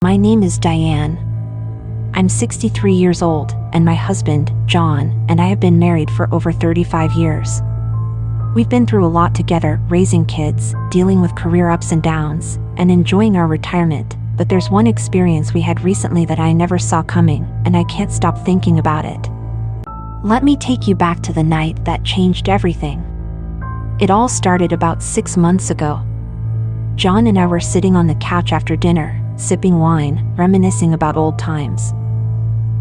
My name is Diane. I'm 63 years old, and my husband, John, and I have been married for over 35 years. We've been through a lot together, raising kids, dealing with career ups and downs, and enjoying our retirement, but there's one experience we had recently that I never saw coming, and I can't stop thinking about it. Let me take you back to the night that changed everything. It all started about 6 months ago. John and I were sitting on the couch after dinner, sipping wine, reminiscing about old times.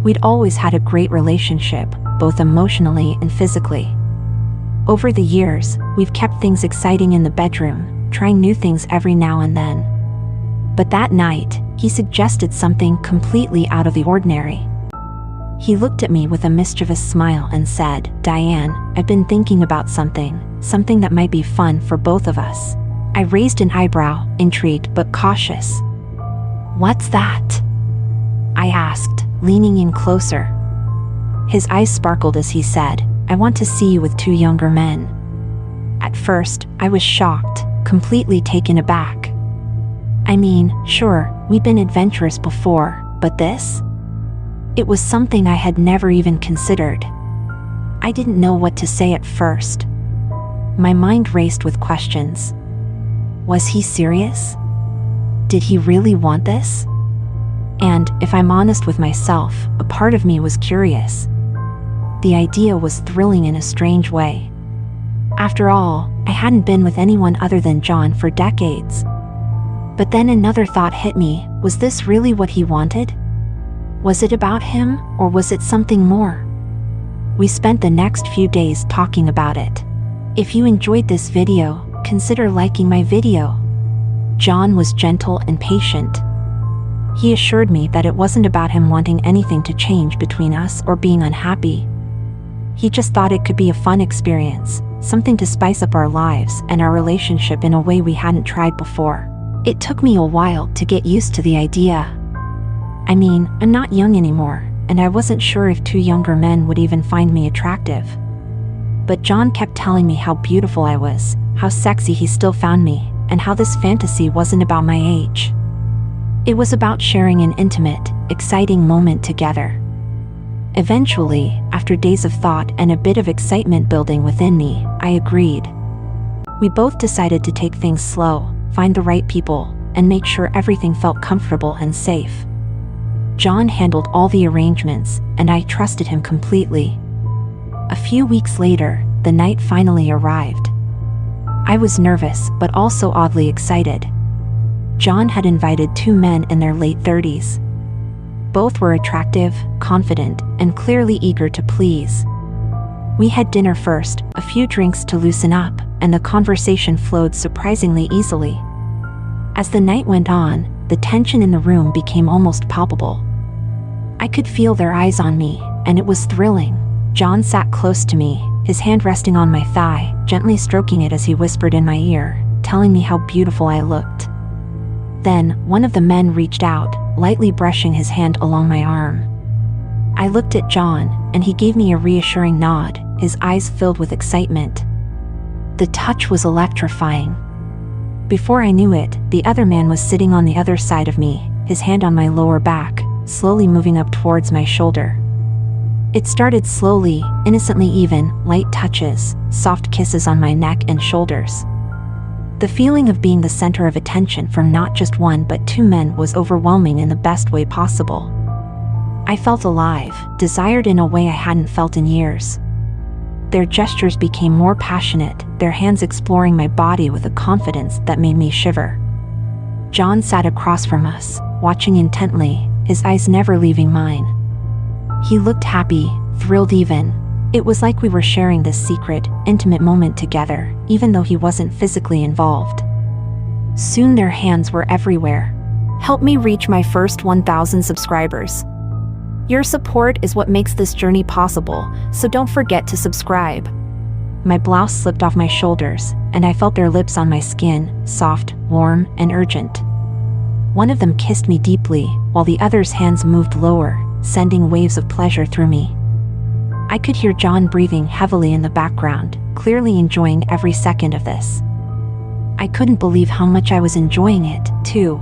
We'd always had a great relationship, both emotionally and physically. Over the years, we've kept things exciting in the bedroom, trying new things every now and then. But that night, he suggested something completely out of the ordinary. He looked at me with a mischievous smile and said, "Diane, I've been thinking about something that might be fun for both of us." I raised an eyebrow, intrigued but cautious. "What's that?" I asked, leaning in closer. His eyes sparkled as he said, "I want to see you with 2 younger men." At first, I was shocked, completely taken aback. I mean, sure, we'd been adventurous before, but this? It was something I had never even considered. I didn't know what to say at first. My mind raced with questions. Was he serious? Did he really want this? And, if I'm honest with myself, a part of me was curious. The idea was thrilling in a strange way. After all, I hadn't been with anyone other than John for decades. But then another thought hit me. Was this really what he wanted? Was it about him, or was it something more? We spent the next few days talking about it. If you enjoyed this video, consider liking my video. John was gentle and patient. He assured me that it wasn't about him wanting anything to change between us or being unhappy. He just thought it could be a fun experience, something to spice up our lives and our relationship in a way we hadn't tried before. It took me a while to get used to the idea. I mean, I'm not young anymore, and I wasn't sure if 2 younger men would even find me attractive. But John kept telling me how beautiful I was, how sexy he still found me, and how this fantasy wasn't about my age. It was about sharing an intimate, exciting moment together. Eventually, after days of thought and a bit of excitement building within me, I agreed. We both decided to take things slow, find the right people, and make sure everything felt comfortable and safe. John handled all the arrangements, and I trusted him completely. A few weeks later, the night finally arrived. I was nervous, but also oddly excited. John had invited 2 men in their late 30s. Both were attractive, confident, and clearly eager to please. We had dinner first, a few drinks to loosen up, and the conversation flowed surprisingly easily. As the night went on, the tension in the room became almost palpable. I could feel their eyes on me, and it was thrilling. John sat close to me, his hand resting on my thigh, gently stroking it as he whispered in my ear, telling me how beautiful I looked. Then, one of the men reached out, lightly brushing his hand along my arm. I looked at John, and he gave me a reassuring nod, his eyes filled with excitement. The touch was electrifying. Before I knew it, the other man was sitting on the other side of me, his hand on my lower back, slowly moving up towards my shoulder. It started slowly, innocently even, light touches, soft kisses on my neck and shoulders. The feeling of being the center of attention from not just 1 but 2 men was overwhelming in the best way possible. I felt alive, desired in a way I hadn't felt in years. Their gestures became more passionate, their hands exploring my body with a confidence that made me shiver. John sat across from us, watching intently, his eyes never leaving mine. He looked happy, thrilled even. It was like we were sharing this secret, intimate moment together, even though he wasn't physically involved. Soon their hands were everywhere. Help me reach my first 1,000 subscribers. Your support is what makes this journey possible, so don't forget to subscribe. My blouse slipped off my shoulders, and I felt their lips on my skin, soft, warm, and urgent. One of them kissed me deeply, while the other's hands moved lower, sending waves of pleasure through me. I could hear John breathing heavily in the background, clearly enjoying every second of this. I couldn't believe how much I was enjoying it, too.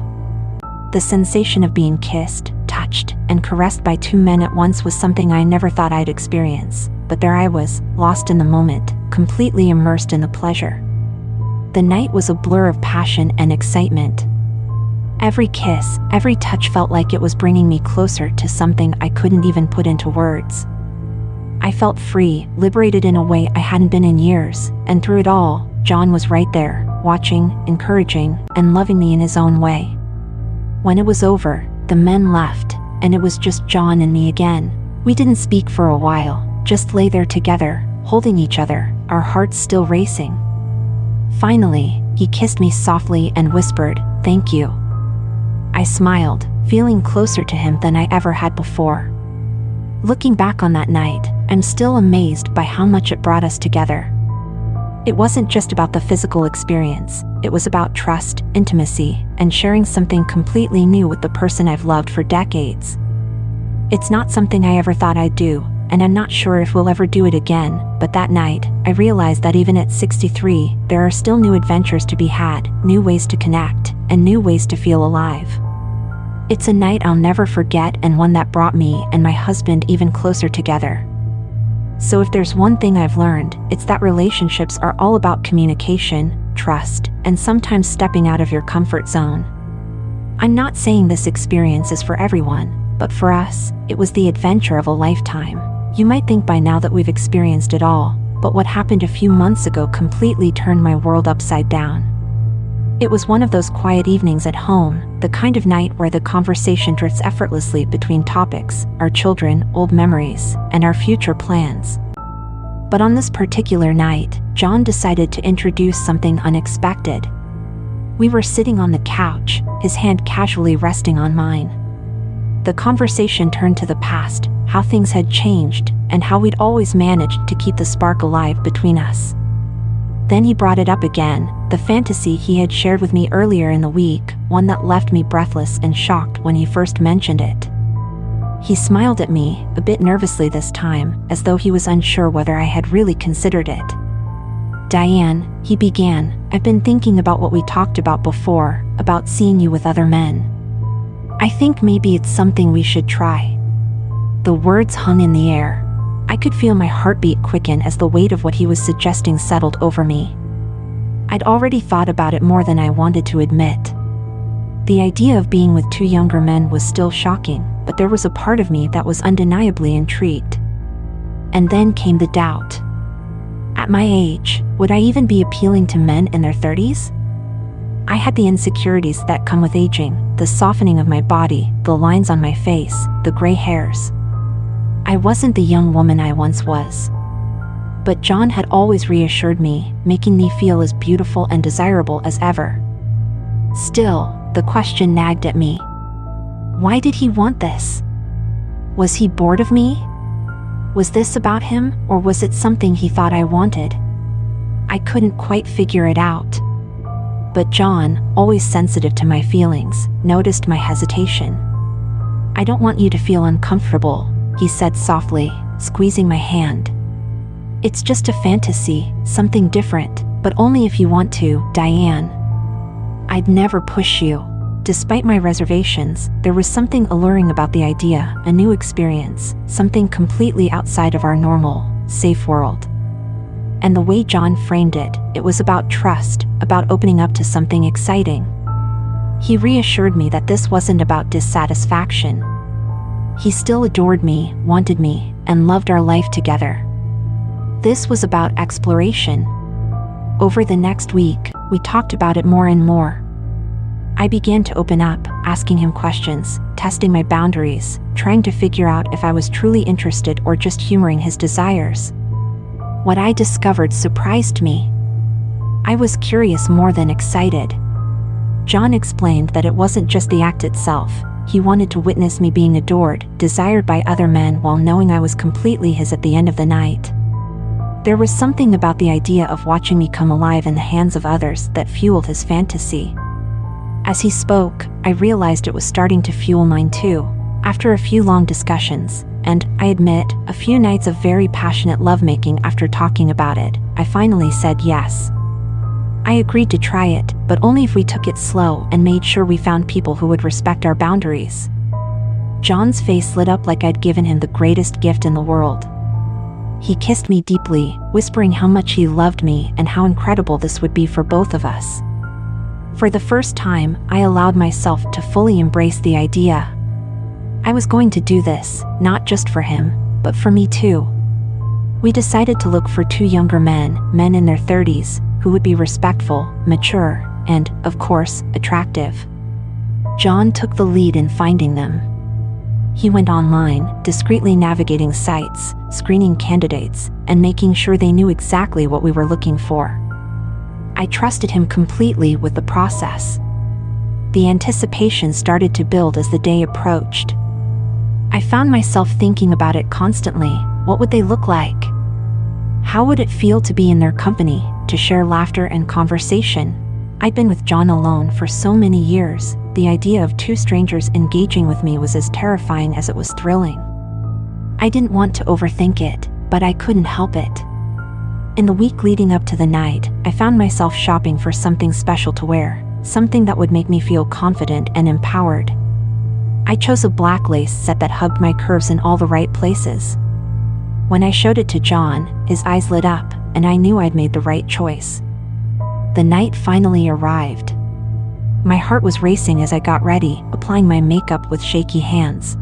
The sensation of being kissed, touched, and caressed by two men at once was something I never thought I'd experience, but there I was, lost in the moment, completely immersed in the pleasure. The night was a blur of passion and excitement. Every kiss, every touch felt like it was bringing me closer to something I couldn't even put into words. I felt free, liberated in a way I hadn't been in years, and through it all, John was right there, watching, encouraging, and loving me in his own way. When it was over, the men left, and it was just John and me again. We didn't speak for a while, just lay there together, holding each other, our hearts still racing. Finally, he kissed me softly and whispered, "Thank you." I smiled, feeling closer to him than I ever had before. Looking back on that night, I'm still amazed by how much it brought us together. It wasn't just about the physical experience, it was about trust, intimacy, and sharing something completely new with the person I've loved for decades. It's not something I ever thought I'd do, and I'm not sure if we'll ever do it again, but that night, I realized that even at 63, there are still new adventures to be had, new ways to connect, and new ways to feel alive. It's a night I'll never forget and one that brought me and my husband even closer together. So if there's one thing I've learned, it's that relationships are all about communication, trust, and sometimes stepping out of your comfort zone. I'm not saying this experience is for everyone, but for us, it was the adventure of a lifetime. You might think by now that we've experienced it all, but what happened a few months ago completely turned my world upside down. It was one of those quiet evenings at home, the kind of night where the conversation drifts effortlessly between topics, our children, old memories, and our future plans. But on this particular night, John decided to introduce something unexpected. We were sitting on the couch, his hand casually resting on mine. The conversation turned to the past, how things had changed, and how we'd always managed to keep the spark alive between us. Then he brought it up again, the fantasy he had shared with me earlier in the week, one that left me breathless and shocked when he first mentioned it. He smiled at me, a bit nervously this time, as though he was unsure whether I had really considered it. "Diane," he began, "I've been thinking about what we talked about before, about seeing you with other men. I think maybe it's something we should try." The words hung in the air. I could feel my heartbeat quicken as the weight of what he was suggesting settled over me. I'd already thought about it more than I wanted to admit. The idea of being with two younger men was still shocking, but there was a part of me that was undeniably intrigued. And then came the doubt. At my age, would I even be appealing to men in their 30s? I had the insecurities that come with aging, the softening of my body, the lines on my face, the gray hairs. I wasn't the young woman I once was. But John had always reassured me, making me feel as beautiful and desirable as ever. Still, the question nagged at me. Why did he want this? Was he bored of me? Was this about him, or was it something he thought I wanted? I couldn't quite figure it out. But John, always sensitive to my feelings, noticed my hesitation. "I don't want you to feel uncomfortable," he said softly, squeezing my hand. "It's just a fantasy, something different, but only if you want to, Diane. I'd never push you." Despite my reservations, there was something alluring about the idea, a new experience, something completely outside of our normal, safe world. And the way John framed it, it was about trust, about opening up to something exciting. He reassured me that this wasn't about dissatisfaction. He still adored me, wanted me, and loved our life together. This was about exploration. Over the next week, we talked about it more and more. I began to open up, asking him questions, testing my boundaries, trying to figure out if I was truly interested or just humoring his desires. What I discovered surprised me. I was curious more than excited. John explained that it wasn't just the act itself. He wanted to witness me being adored, desired by other men while knowing I was completely his at the end of the night. There was something about the idea of watching me come alive in the hands of others that fueled his fantasy. As he spoke, I realized it was starting to fuel mine too. After a few long discussions, and, I admit, a few nights of very passionate lovemaking after talking about it, I finally said yes. I agreed to try it, but only if we took it slow and made sure we found people who would respect our boundaries. John's face lit up like I'd given him the greatest gift in the world. He kissed me deeply, whispering how much he loved me and how incredible this would be for both of us. For the first time, I allowed myself to fully embrace the idea. I was going to do this, not just for him, but for me too. We decided to look for 2 younger men in their 30s, who would be respectful, mature, and, of course, attractive. John took the lead in finding them. He went online, discreetly navigating sites, screening candidates, and making sure they knew exactly what we were looking for. I trusted him completely with the process. The anticipation started to build as the day approached. I found myself thinking about it constantly. What would they look like? How would it feel to be in their company, to share laughter and conversation? I'd been with John alone for so many years. The idea of 2 strangers engaging with me was as terrifying as it was thrilling. I didn't want to overthink it, but I couldn't help it. In the week leading up to the night, I found myself shopping for something special to wear, something that would make me feel confident and empowered. I chose a black lace set that hugged my curves in all the right places. When I showed it to John, his eyes lit up, and I knew I'd made the right choice. The night finally arrived. My heart was racing as I got ready, applying my makeup with shaky hands.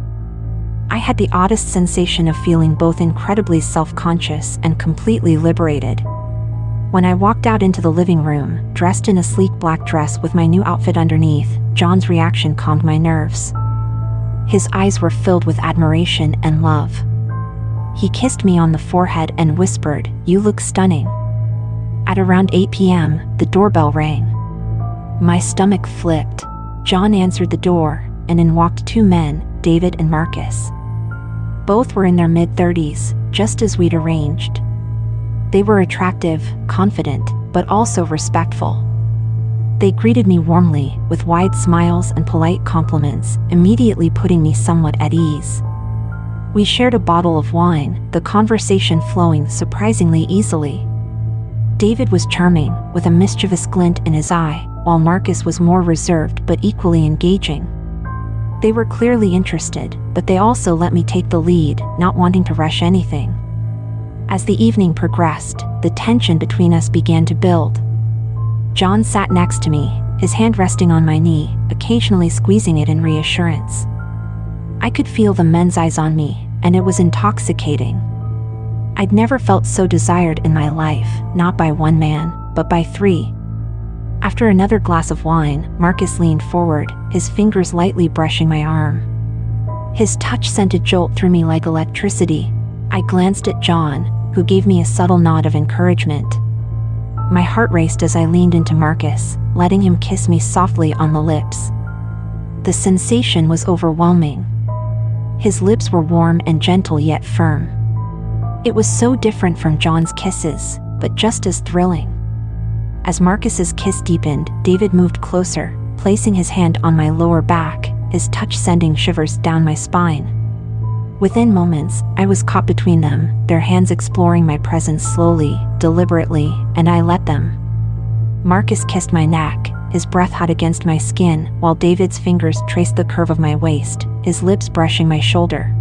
I had the oddest sensation of feeling both incredibly self-conscious and completely liberated. When I walked out into the living room, dressed in a sleek black dress with my new outfit underneath, John's reaction calmed my nerves. His eyes were filled with admiration and love. He kissed me on the forehead and whispered, "You look stunning." At around 8 p.m., the doorbell rang. My stomach flipped. John answered the door, and in walked 2 men, David and Marcus. Both were in their mid-30s, just as we'd arranged. They were attractive, confident, but also respectful. They greeted me warmly, with wide smiles and polite compliments, immediately putting me somewhat at ease. We shared a bottle of wine, the conversation flowing surprisingly easily. David was charming, with a mischievous glint in his eye, while Marcus was more reserved but equally engaging. They were clearly interested, but they also let me take the lead, not wanting to rush anything. As the evening progressed, the tension between us began to build. John sat next to me, his hand resting on my knee, occasionally squeezing it in reassurance. I could feel the men's eyes on me, and it was intoxicating. I'd never felt so desired in my life, not by 1 man, but by 3. After another glass of wine, Marcus leaned forward, his fingers lightly brushing my arm. His touch sent a jolt through me like electricity. I glanced at John, who gave me a subtle nod of encouragement. My heart raced as I leaned into Marcus, letting him kiss me softly on the lips. The sensation was overwhelming. His lips were warm and gentle yet firm. It was so different from John's kisses, but just as thrilling. As Marcus's kiss deepened, David moved closer, placing his hand on my lower back, his touch sending shivers down my spine. Within moments, I was caught between them, their hands exploring my presence slowly, deliberately, and I let them. Marcus kissed my neck, his breath hot against my skin, while David's fingers traced the curve of my waist, his lips brushing my shoulder.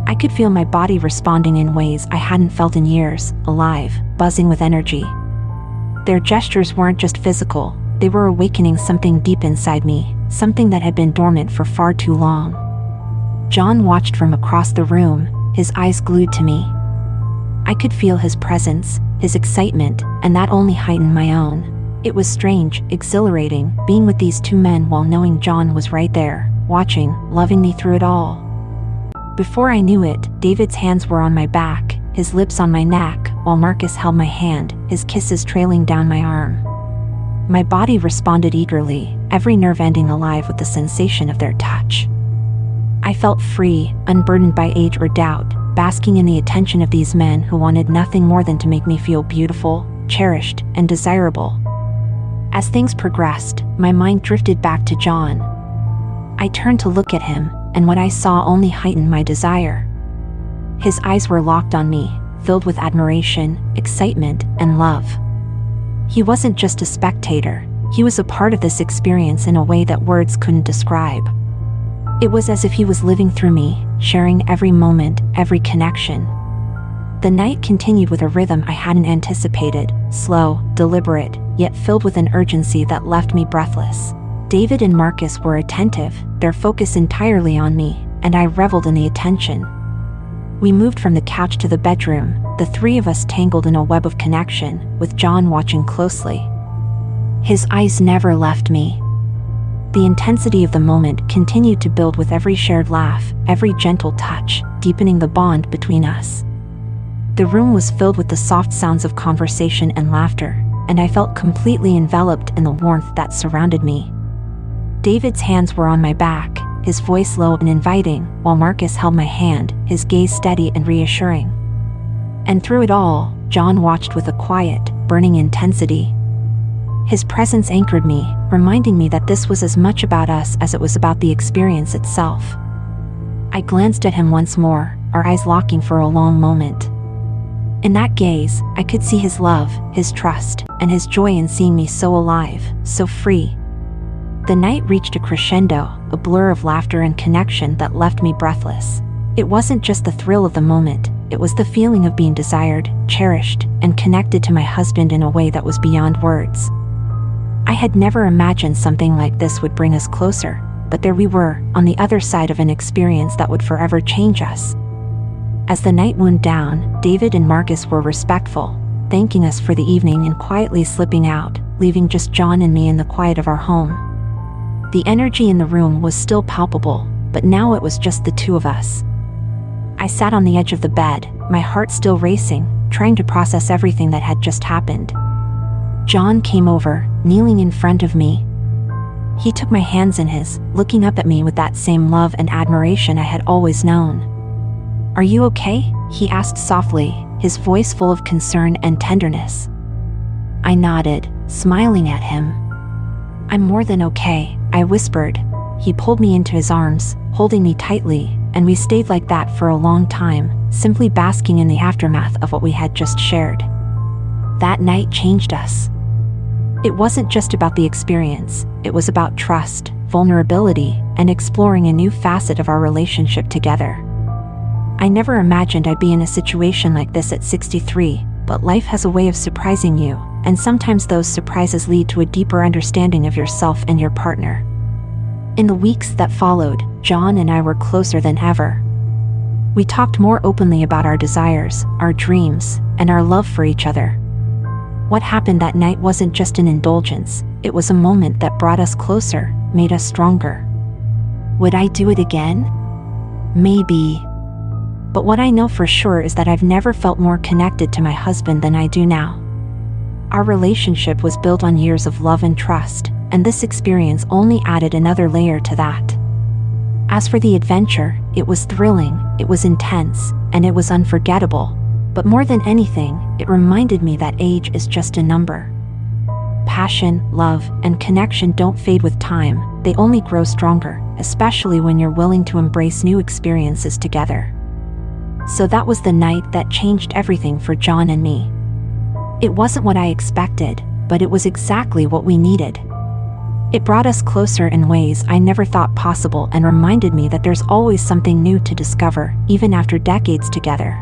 I could feel my body responding in ways I hadn't felt in years, alive, buzzing with energy. Their gestures weren't just physical, they were awakening something deep inside me, something that had been dormant for far too long. John watched from across the room, his eyes glued to me. I could feel his presence, his excitement, and that only heightened my own. It was strange, exhilarating, being with these 2 men while knowing John was right there, watching, loving me through it all. Before I knew it, David's hands were on my back, his lips on my neck, while Marcus held my hand, his kisses trailing down my arm. My body responded eagerly, every nerve ending alive with the sensation of their touch. I felt free, unburdened by age or doubt, basking in the attention of these men who wanted nothing more than to make me feel beautiful, cherished, and desirable. As things progressed, my mind drifted back to John. I turned to look at him, and what I saw only heightened my desire. His eyes were locked on me, filled with admiration, excitement, and love. He wasn't just a spectator, he was a part of this experience in a way that words couldn't describe. It was as if he was living through me, sharing every moment, every connection. The night continued with a rhythm I hadn't anticipated, slow, deliberate, yet filled with an urgency that left me breathless. David and Marcus were attentive, their focus entirely on me, and I reveled in the attention. We moved from the couch to the bedroom, the three of us tangled in a web of connection, with John watching closely. His eyes never left me. The intensity of the moment continued to build with every shared laugh, every gentle touch, deepening the bond between us. The room was filled with the soft sounds of conversation and laughter, and I felt completely enveloped in the warmth that surrounded me. David's hands were on my back, his voice low and inviting, while Marcus held my hand, his gaze steady and reassuring. And through it all, John watched with a quiet, burning intensity. His presence anchored me, reminding me that this was as much about us as it was about the experience itself. I glanced at him once more, our eyes locking for a long moment. In that gaze, I could see his love, his trust, and his joy in seeing me so alive, so free. The night reached a crescendo, a blur of laughter and connection that left me breathless. It wasn't just the thrill of the moment, it was the feeling of being desired, cherished, and connected to my husband in a way that was beyond words. I had never imagined something like this would bring us closer, but there we were, on the other side of an experience that would forever change us. As the night wound down, David and Marcus were respectful, thanking us for the evening and quietly slipping out, leaving just John and me in the quiet of our home. The energy in the room was still palpable, but now it was just the two of us. I sat on the edge of the bed, my heart still racing, trying to process everything that had just happened. John came over, kneeling in front of me. He took my hands in his, looking up at me with that same love and admiration I had always known. "Are you okay?" he asked softly, his voice full of concern and tenderness. I nodded, smiling at him. "I'm more than okay," I whispered. He pulled me into his arms, holding me tightly, and we stayed like that for a long time, simply basking in the aftermath of what we had just shared. That night changed us. It wasn't just about the experience, it was about trust, vulnerability, and exploring a new facet of our relationship together. I never imagined I'd be in a situation like this at 63, but life has a way of surprising you, and sometimes those surprises lead to a deeper understanding of yourself and your partner. In the weeks that followed, John and I were closer than ever. We talked more openly about our desires, our dreams, and our love for each other. What happened that night wasn't just an indulgence, it was a moment that brought us closer, made us stronger. Would I do it again? Maybe. But what I know for sure is that I've never felt more connected to my husband than I do now. Our relationship was built on years of love and trust, and this experience only added another layer to that. As for the adventure, it was thrilling, it was intense, and it was unforgettable. But more than anything, it reminded me that age is just a number. Passion, love, and connection don't fade with time, they only grow stronger, especially when you're willing to embrace new experiences together. So that was the night that changed everything for John and me. It wasn't what I expected, but it was exactly what we needed. It brought us closer in ways I never thought possible and reminded me that there's always something new to discover, even after decades together.